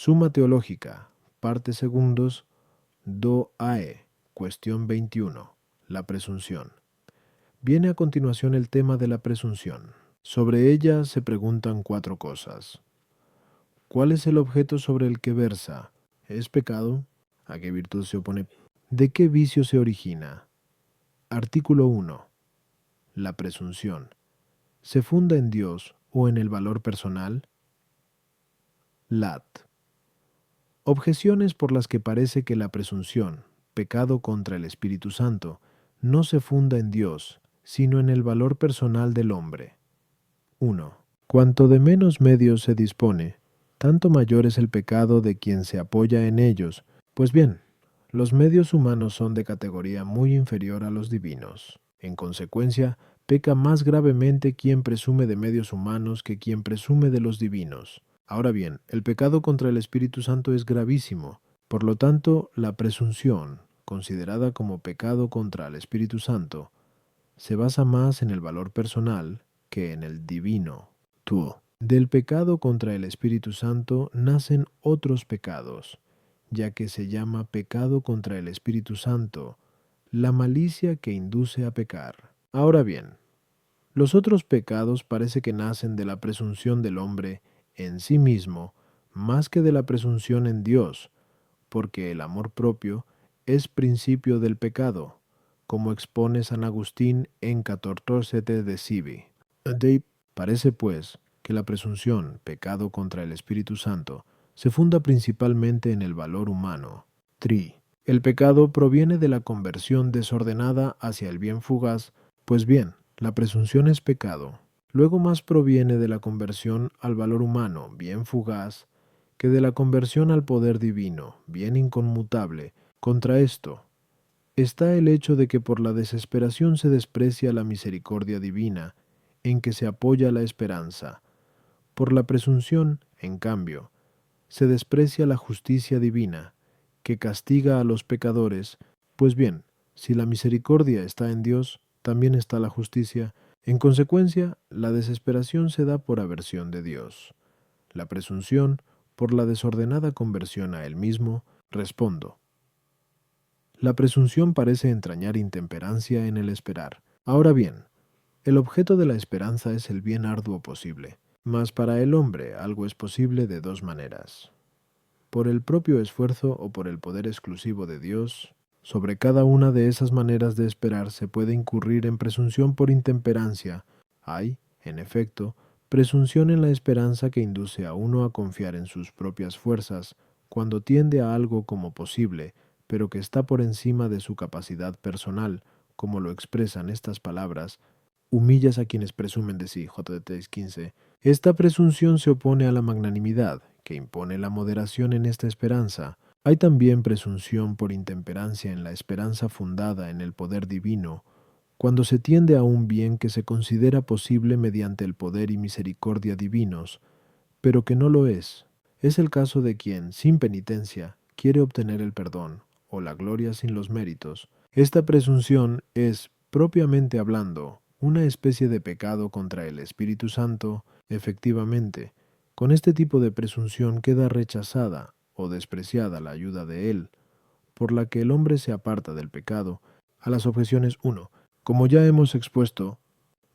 Suma Teológica, parte segundos, do AE, cuestión 21, la presunción. Viene a continuación el tema de la presunción. Sobre ella se preguntan 4 cosas. ¿Cuál es el objeto sobre el que versa? ¿Es pecado? ¿A qué virtud se opone? ¿De qué vicio se origina? Artículo 1. La presunción. ¿Se funda en Dios o en el valor personal? Lat. Objeciones por las que parece que la presunción, pecado contra el Espíritu Santo, no se funda en Dios, sino en el valor personal del hombre. 1. Cuanto de menos medios se dispone, tanto mayor es el pecado de quien se apoya en ellos. Pues bien, los medios humanos son de categoría muy inferior a los divinos. En consecuencia, peca más gravemente quien presume de medios humanos que quien presume de los divinos. Ahora bien, el pecado contra el Espíritu Santo es gravísimo. Por lo tanto, la presunción, considerada como pecado contra el Espíritu Santo, se basa más en el valor personal que en el divino. Del pecado contra el Espíritu Santo nacen otros pecados, ya que se llama pecado contra el Espíritu Santo, la malicia que induce a pecar. Ahora bien, los otros pecados parece que nacen de la presunción del hombre en sí mismo, más que de la presunción en Dios, porque el amor propio es principio del pecado, como expone San Agustín en 14 de Sibi. Parece, pues, que la presunción, pecado contra el Espíritu Santo, se funda principalmente en el valor humano. El pecado proviene de la conversión desordenada hacia el bien fugaz, pues bien, la presunción es pecado. Luego más proviene de la conversión al valor humano, bien fugaz, que de la conversión al poder divino, bien inconmutable. Contra esto está el hecho de que por la desesperación se desprecia la misericordia divina, en que se apoya la esperanza. Por la presunción, en cambio, se desprecia la justicia divina, que castiga a los pecadores. Pues bien, si la misericordia está en Dios, también está la justicia. En consecuencia, la desesperación se da por aversión de Dios. La presunción, por la desordenada conversión a Él mismo. Respondo. La presunción parece entrañar intemperancia en el esperar. Ahora bien, el objeto de la esperanza es el bien arduo posible, mas para el hombre algo es posible de 2 maneras: por el propio esfuerzo o por el poder exclusivo de Dios. Sobre cada una de esas maneras de esperar se puede incurrir en presunción por intemperancia. Hay, en efecto, presunción en la esperanza que induce a uno a confiar en sus propias fuerzas, cuando tiende a algo como posible, pero que está por encima de su capacidad personal, como lo expresan estas palabras: humillas a quienes presumen de sí, J. 15. Esta presunción se opone a la magnanimidad, que impone la moderación en esta esperanza. Hay también presunción por intemperancia en la esperanza fundada en el poder divino, cuando se tiende a un bien que se considera posible mediante el poder y misericordia divinos, pero que no lo es. Es el caso de quien, sin penitencia, quiere obtener el perdón, o la gloria sin los méritos. Esta presunción es, propiamente hablando, una especie de pecado contra el Espíritu Santo. Efectivamente, con este tipo de presunción queda rechazada o despreciada la ayuda de Él, por la que el hombre se aparta del pecado. A las objeciones 1. Como ya hemos expuesto,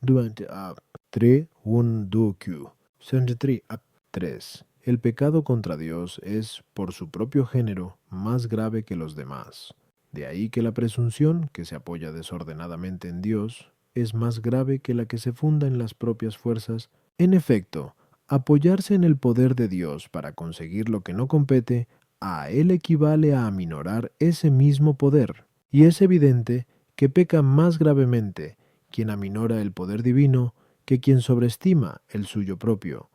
durante a 3, 1, 2, 3. El pecado contra Dios es, por su propio género, más grave que los demás. De ahí que la presunción, que se apoya desordenadamente en Dios, es más grave que la que se funda en las propias fuerzas. En efecto, apoyarse en el poder de Dios para conseguir lo que no compete a Él equivale a aminorar ese mismo poder, y es evidente que peca más gravemente quien aminora el poder divino que quien sobreestima el suyo propio.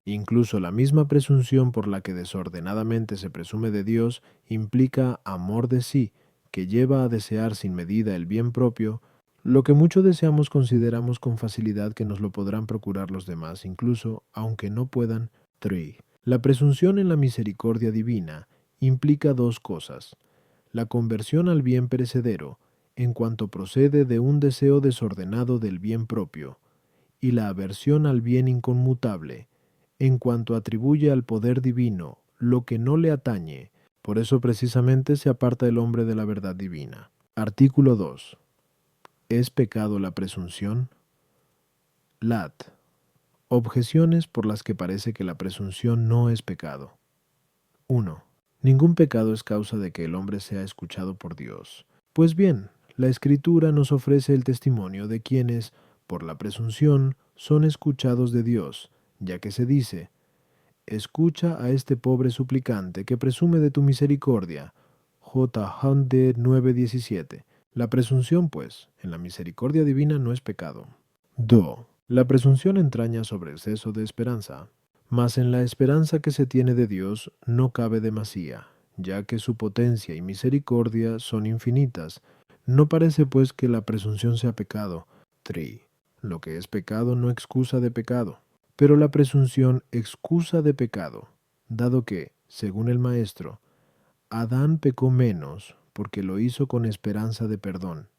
Incluso la misma presunción por la que desordenadamente se presume de Dios implica amor de sí, que lleva a desear sin medida el bien propio. Lo que mucho deseamos consideramos con facilidad que nos lo podrán procurar los demás, incluso aunque no puedan. 3. La presunción en la misericordia divina implica 2 cosas: la conversión al bien perecedero, en cuanto procede de un deseo desordenado del bien propio, y la aversión al bien inconmutable, en cuanto atribuye al poder divino lo que no le atañe. Por eso precisamente se aparta el hombre de la verdad divina. Artículo 2. ¿Es pecado la presunción? Lat. Objeciones por las que parece que la presunción no es pecado. 1. Ningún pecado es causa de que el hombre sea escuchado por Dios. Pues bien, la Escritura nos ofrece el testimonio de quienes, por la presunción, son escuchados de Dios, ya que se dice: escucha a este pobre suplicante que presume de tu misericordia. J. Hunde 9:17. La presunción, pues, en la misericordia divina no es pecado. 2. La presunción entraña sobre exceso de esperanza. Mas en la esperanza que se tiene de Dios no cabe demasía, ya que su potencia y misericordia son infinitas. No parece pues que la presunción sea pecado. 3. Lo que es pecado no excusa de pecado, pero la presunción excusa de pecado, dado que, según el Maestro, Adán pecó menos porque lo hizo con esperanza de perdón.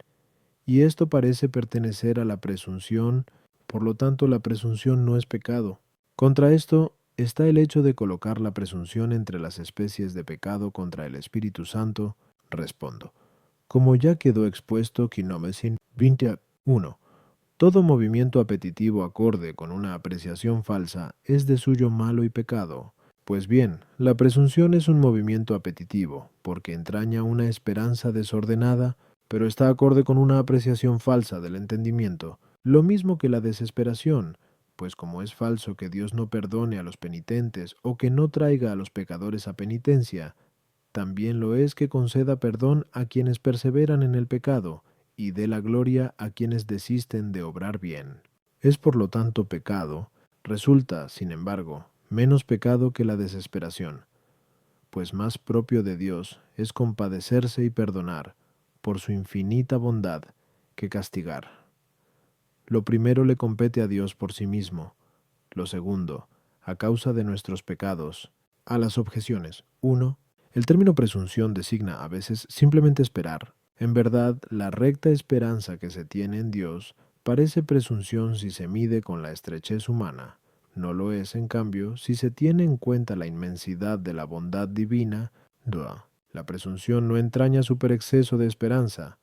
Y esto parece pertenecer a la presunción, por lo tanto la presunción no es pecado. Contra esto está el hecho de colocar la presunción entre las especies de pecado contra el Espíritu Santo. Respondo. Como ya quedó expuesto Quinomesin 21, todo movimiento apetitivo acorde con una apreciación falsa es de suyo malo y pecado. Pues bien, la presunción es un movimiento apetitivo, porque entraña una esperanza desordenada, pero está acorde con una apreciación falsa del entendimiento, lo mismo que la desesperación, pues como es falso que Dios no perdone a los penitentes o que no traiga a los pecadores a penitencia, también lo es que conceda perdón a quienes perseveran en el pecado y dé la gloria a quienes desisten de obrar bien. Es por lo tanto pecado, resulta, sin embargo, menos pecado que la desesperación, pues más propio de Dios es compadecerse y perdonar, por su infinita bondad, que castigar. Lo primero le compete a Dios por sí mismo, lo segundo, a causa de nuestros pecados. A las objeciones. 1. El término presunción designa a veces simplemente esperar. En verdad, la recta esperanza que se tiene en Dios parece presunción si se mide con la estrechez humana. No lo es, en cambio, si se tiene en cuenta la inmensidad de la bondad divina. 2. La presunción no entraña superexceso de esperanza,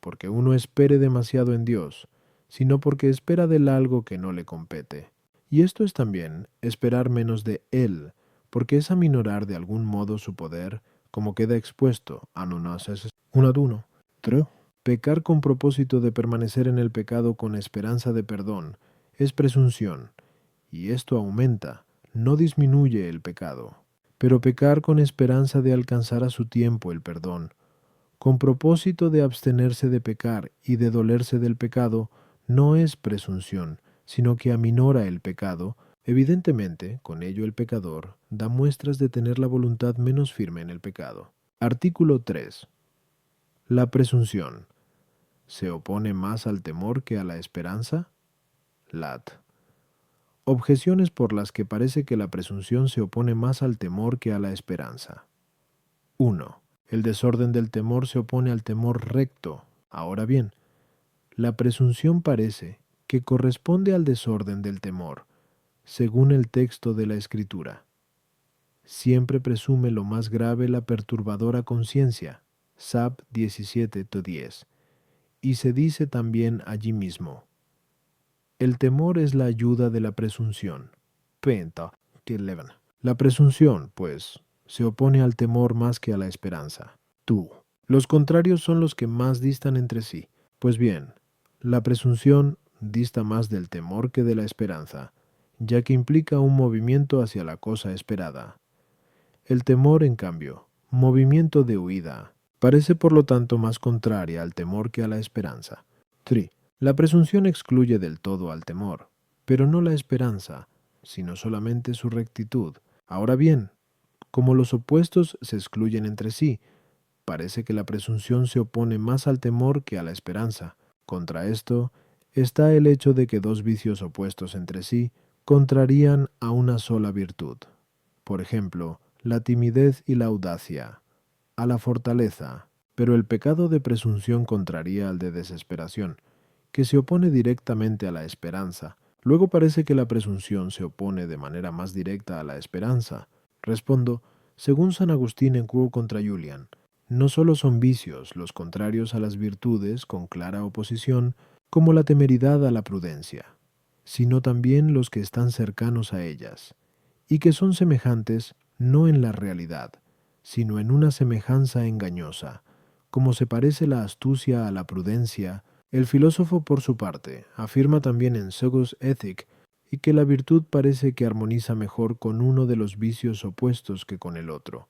porque uno espere demasiado en Dios, sino porque espera del algo que no le compete. Y esto es también esperar menos de Él, porque es aminorar de algún modo su poder, como queda expuesto a Nonases 1:1. 3. Pecar con propósito de permanecer en el pecado con esperanza de perdón es presunción, y esto aumenta, no disminuye el pecado. Pero pecar con esperanza de alcanzar a su tiempo el perdón, con propósito de abstenerse de pecar y de dolerse del pecado, no es presunción, sino que aminora el pecado. Evidentemente, con ello el pecador da muestras de tener la voluntad menos firme en el pecado. Artículo 3. La presunción ¿se opone más al temor que a la esperanza? Lat. Objeciones por las que parece que la presunción se opone más al temor que a la esperanza. 1. El desorden del temor se opone al temor recto. Ahora bien, la presunción parece que corresponde al desorden del temor, según el texto de la Escritura. Siempre presume lo más grave la perturbadora conciencia, Sab 17:10, y se dice también allí mismo: el temor es la ayuda de la presunción. Penta 11. La presunción, pues, se opone al temor más que a la esperanza. Tú. Los contrarios son los que más distan entre sí. Pues bien, la presunción dista más del temor que de la esperanza, ya que implica un movimiento hacia la cosa esperada. El temor, en cambio, movimiento de huida, parece por lo tanto más contraria al temor que a la esperanza. 3. La presunción excluye del todo al temor, pero no la esperanza, sino solamente su rectitud. Ahora bien, como los opuestos se excluyen entre sí, parece que la presunción se opone más al temor que a la esperanza. Contra esto está el hecho de que dos vicios opuestos entre sí contrarían a una sola virtud. Por ejemplo, la timidez y la audacia, a la fortaleza, pero el pecado de presunción contraría al de desesperación, que se opone directamente a la esperanza. Luego parece que la presunción se opone de manera más directa a la esperanza. Respondo, Según San Agustín en Quo contra Julian, no solo son vicios los contrarios a las virtudes con clara oposición, como la temeridad a la prudencia, sino también los que están cercanos a ellas, y que son semejantes no en la realidad, sino en una semejanza engañosa, como se parece la astucia a la prudencia. El filósofo, por su parte, afirma también en Zogus Ethic y que la virtud parece que armoniza mejor con uno de los vicios opuestos que con el otro.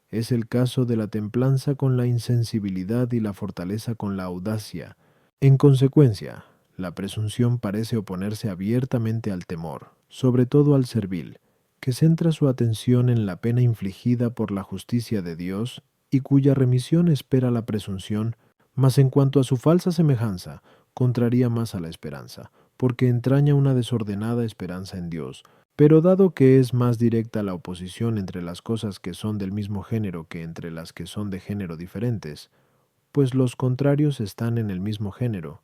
Es el caso de la templanza con la insensibilidad y la fortaleza con la audacia. En consecuencia, la presunción parece oponerse abiertamente al temor, sobre todo al servil, que centra su atención en la pena infligida por la justicia de Dios y cuya remisión espera la presunción, mas en cuanto a su falsa semejanza, contraría más a la esperanza, porque entraña una desordenada esperanza en Dios. Pero dado que es más directa la oposición entre las cosas que son del mismo género que entre las que son de género diferentes, pues los contrarios están en el mismo género,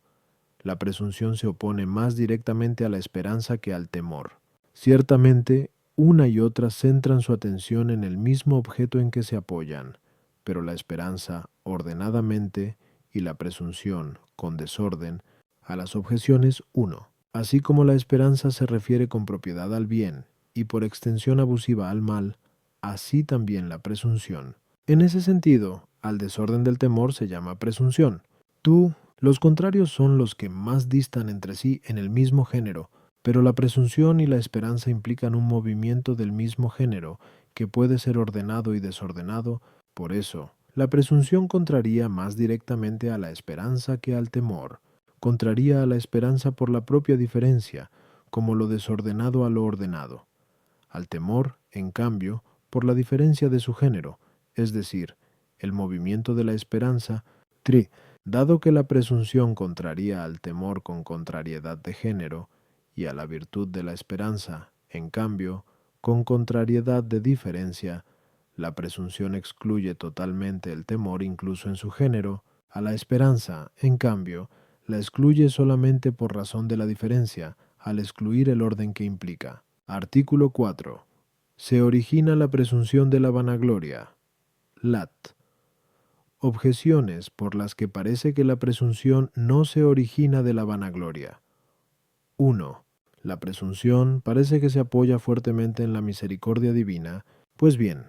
la presunción se opone más directamente a la esperanza que al temor. Ciertamente, una y otra centran su atención en el mismo objeto en que se apoyan, pero la esperanza, ordenadamente, y la presunción, con desorden, a las objeciones uno. Así como la esperanza se refiere con propiedad al bien y por extensión abusiva al mal, así también la presunción. En ese sentido, al desorden del temor se llama presunción. Los contrarios son los que más distan entre sí en el mismo género, pero la presunción y la esperanza implican un movimiento del mismo género que puede ser ordenado y desordenado. Por eso, la presunción contraría más directamente a la esperanza que al temor. Contraría a la esperanza por la propia diferencia, como lo desordenado a lo ordenado. Al temor, en cambio, por la diferencia de su género, es decir, el movimiento de la esperanza. Dado que la presunción contraría al temor con contrariedad de género, y a la virtud de la esperanza, en cambio, con contrariedad de diferencia, la presunción excluye totalmente el temor incluso en su género, a la esperanza, en cambio, la excluye solamente por razón de la diferencia, al excluir el orden que implica. Artículo 4. Se origina la presunción de la vanagloria. Lat. Objeciones por las que parece que la presunción no se origina de la vanagloria. 1. La presunción parece que se apoya fuertemente en la misericordia divina. Pues bien,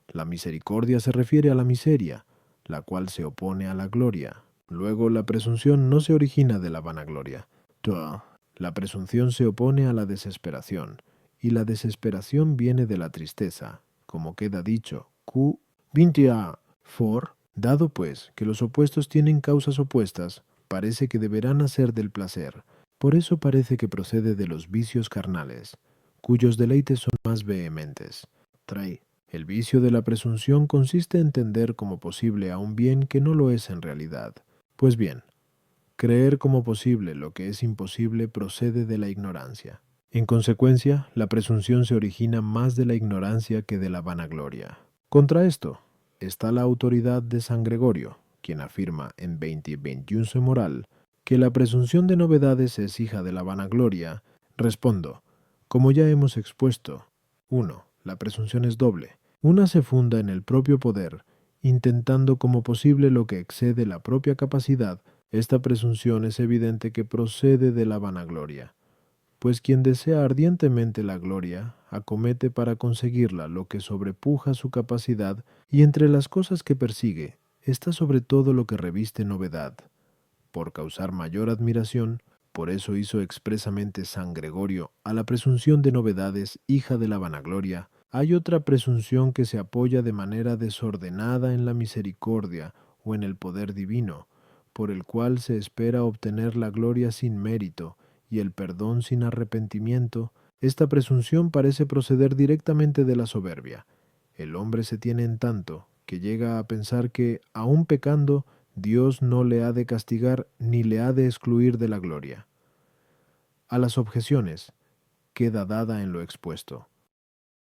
la misericordia se refiere a la miseria, la cual se opone a la gloria. Luego, la presunción no se origina de la vanagloria. 2. La presunción se opone a la desesperación, y la desesperación viene de la tristeza, como queda dicho. Q. 20a. For. Dado pues que los opuestos tienen causas opuestas, parece que deberán nacer del placer. Por eso parece que procede de los vicios carnales, cuyos deleites son más vehementes. 3. El vicio de la presunción consiste en tender como posible a un bien que no lo es en realidad. Pues bien, creer como posible lo que es imposible procede de la ignorancia. En consecuencia, la presunción se origina más de la ignorancia que de la vanagloria. Contra esto está la autoridad de San Gregorio, quien afirma en 2021 Moral que la presunción de novedades es hija de la vanagloria. Respondo, como ya hemos expuesto, 1. La presunción es doble. Una se funda en el propio poder, intentando como posible lo que excede la propia capacidad. Esta presunción es evidente que procede de la vanagloria, pues quien desea ardientemente la gloria, acomete para conseguirla lo que sobrepuja su capacidad, y entre las cosas que persigue está sobre todo lo que reviste novedad, por causar mayor admiración. Por eso hizo expresamente San Gregorio a la presunción de novedades, hija de la vanagloria. Hay otra presunción que se apoya de manera desordenada en la misericordia o en el poder divino, por el cual se espera obtener la gloria sin mérito y el perdón sin arrepentimiento. Esta presunción parece proceder directamente de la soberbia. El hombre se tiene en tanto que llega a pensar que, aun pecando, Dios no le ha de castigar ni le ha de excluir de la gloria. A las objeciones queda dada en lo expuesto.